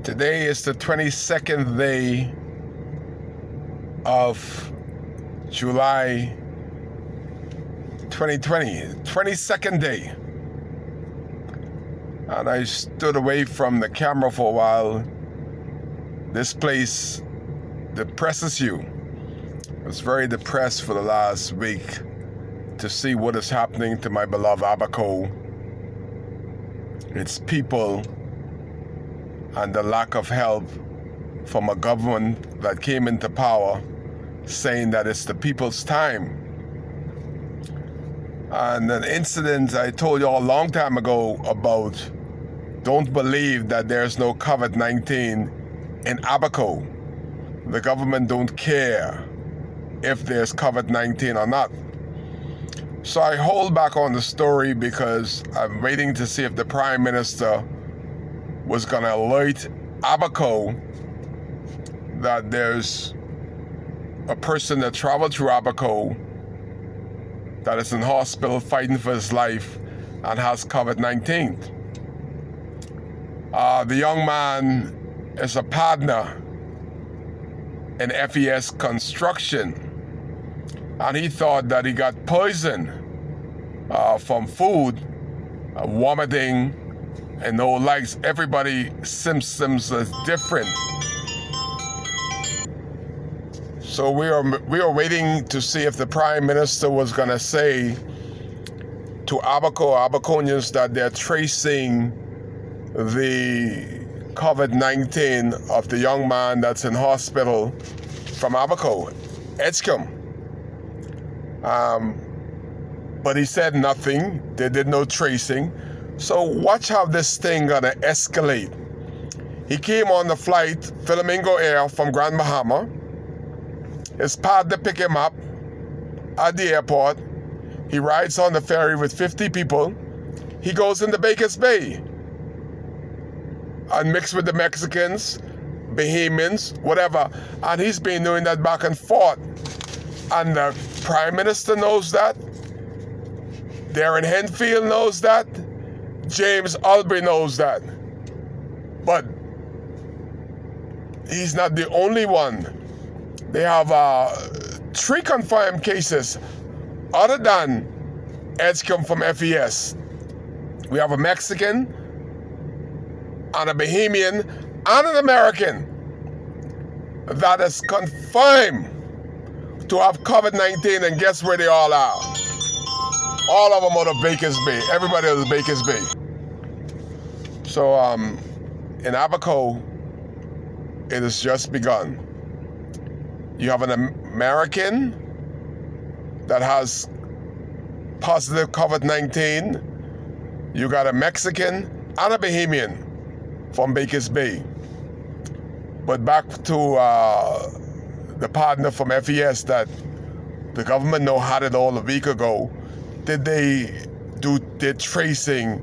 Today is the 22nd day of July 2020, 22nd day. And I stood away from the camera for a while. This place depresses you. I was very depressed for the last week to see what is happening to my beloved Abaco, its people, and the lack of help from a government that came into power saying that it's the people's time. And an incident I told you all a long time ago about don't believe that there's no COVID-19 in Abaco. The government don't care if there's COVID-19 or not. So I hold back on the story because I'm waiting to see if the Prime Minister was going to alert Abaco that there's a person that traveled through Abaco that is in hospital fighting for his life and has COVID-19. The young man is a partner in FES Construction, and he thought that he got poison from food, vomiting, and no likes. Everybody symptoms is different. So we are waiting to see if the Prime Minister was going to say to Abaconians that they're tracing the COVID-19 of the young man that's in hospital from Abaco, Edgecombe. But he said nothing. They did no tracing. So watch how this thing gonna escalate. He came on the flight, Flamingo Air from Grand Bahama. His partner picked him up at the airport. He rides on the ferry with 50 people. He goes into Baker's Bay and mixed with the Mexicans, Bahamians, whatever. And he's been doing that back and forth. And the Prime Minister knows that. Darren Henfield knows that. James Albury knows that. But he's not the only one. They have 3 confirmed cases other than Edgecombe from FES. We have a Mexican, and a Bahamian, and an American that is confirmed to have COVID-19, and guess where they all are? All of them out of Baker's Bay. Everybody out of Baker's Bay. So in Abaco, it has just begun. You have an American that has positive COVID-19. You got a Mexican and a Bahamian from Baker's Bay. But back to the partner from FES that the government had it all a week ago. Did they do their tracing,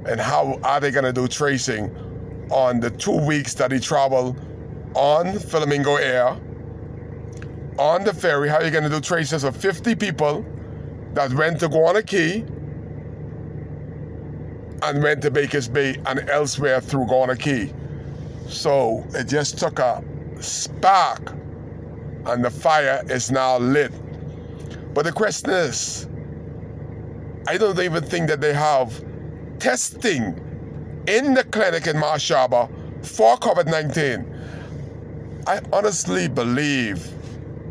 and how are they going to do tracing on the 2 weeks that he traveled on Flamingo Air, on the ferry? How are you going to do traces of 50 people that went to Guana Key and went to Baker's Bay and elsewhere through Guana Key? So it just took a spark and the fire is now lit. But the question is, I don't even think that they have testing in the clinic in Marsh Harbour for COVID-19. I honestly believe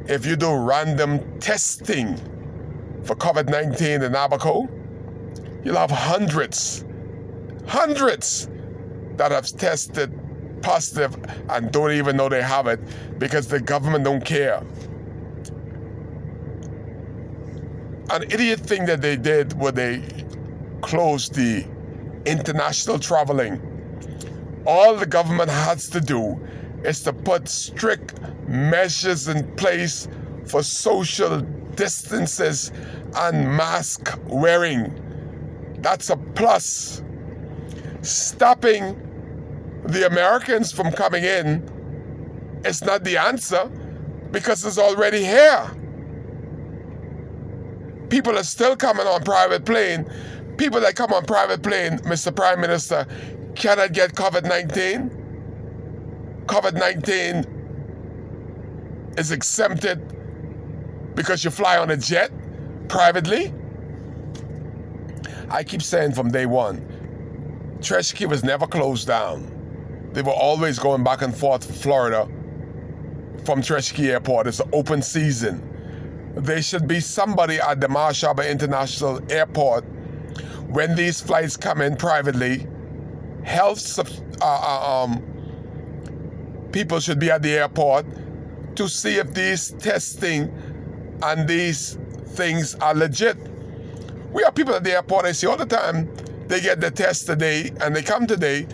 if you do random testing for COVID-19 in Abaco, you'll have hundreds that have tested positive and don't even know they have it because the government don't care. An idiot thing that they did when they closed the international traveling. All the government has to do is to put strict measures in place for social distances and mask wearing. That's a plus. Stopping the Americans from coming in is not the answer because it's already here. People are still coming on private plane. People that come on private plane, Mr. Prime Minister, cannot get COVID-19. COVID-19 is exempted because you fly on a jet privately? I keep saying from day one, Treschke was never closed down. They were always going back and forth to Florida from Treschke Airport. It's an open season. There should be somebody at the Marsh Harbor International Airport when these flights come in privately. Health people should be at the airport to see if these testing and these things are legit. We have people at the airport, I see all the time, they get the test today and they come today,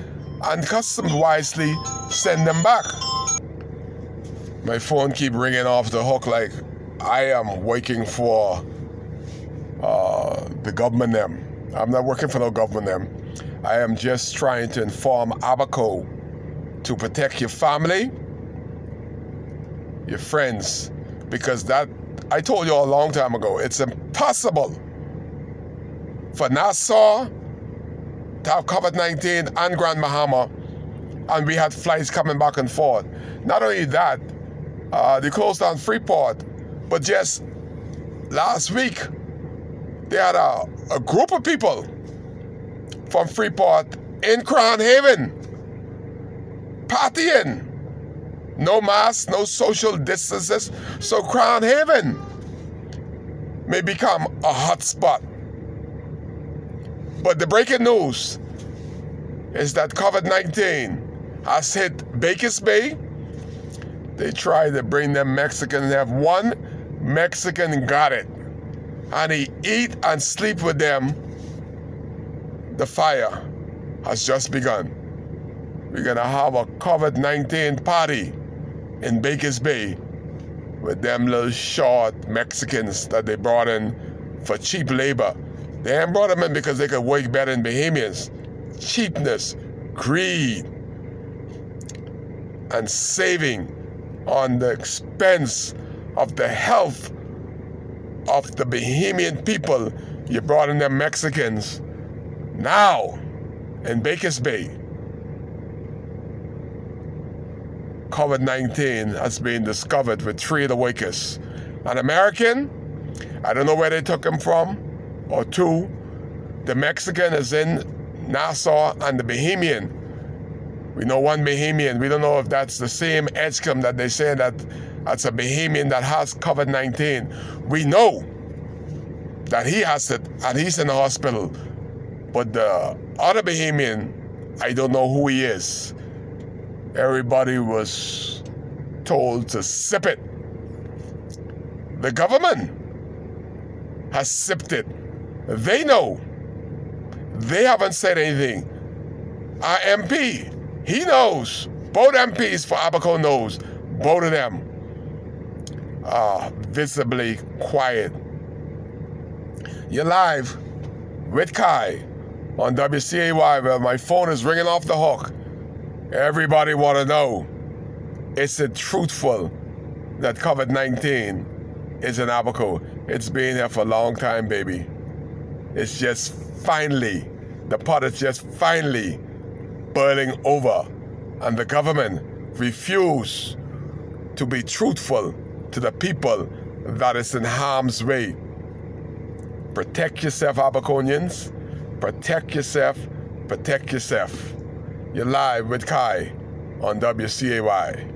and customs wisely send them back. My phone keep ringing off the hook like I am working for the government them. I'm not working for no government them. I am just trying to inform Abaco to protect your family, your friends, because that, I told you a long time ago, it's impossible for Nassau to have COVID-19 and Grand Bahama, and we had flights coming back and forth. Not only that, they closed down Freeport, but just last week, they had a group of people from Freeport in Crown Haven partying. No masks, no social distances. So Crown Haven may become a hot spot. But the breaking news is that COVID-19 has hit Bakers Bay. They tried to bring them Mexicans. They have one Mexican got it. And he eat and sleep with them. The fire has just begun. We're going to have a COVID-19 party in Bakers Bay with them little short Mexicans that they brought in for cheap labor. They ain't brought them in because they could work better than Bahamians. Cheapness, greed, and saving on the expense of the health of the Bahamian people. You brought in them Mexicans. Now, in Bakers Bay, COVID-19 has been discovered with 3 of the workers. An American, I don't know where they took him from, or 2. The Mexican is in Nassau, and the Bahamian. We know one Bahamian. We don't know if that's the same Edgecombe that they say that's a Bahamian that has COVID-19. We know that he has it, and he's in the hospital. But the other Bahamian, I don't know who he is. Everybody was told to sip it. The government has sipped it. They know. They haven't said anything. Our MP, he knows. Both MPs for Abaco knows. Both of them are visibly quiet. You're live with Kai on WCAY, where my phone is ringing off the hook. Everybody want to know, is it truthful that COVID-19 is in Abaco? It's been here for a long time, baby. It's just finally, the pot is just finally boiling over, and the government refused to be truthful to the people that is in harm's way. Protect yourself, Abaconians. Protect yourself. Protect yourself. You're live with Kai on WCAY.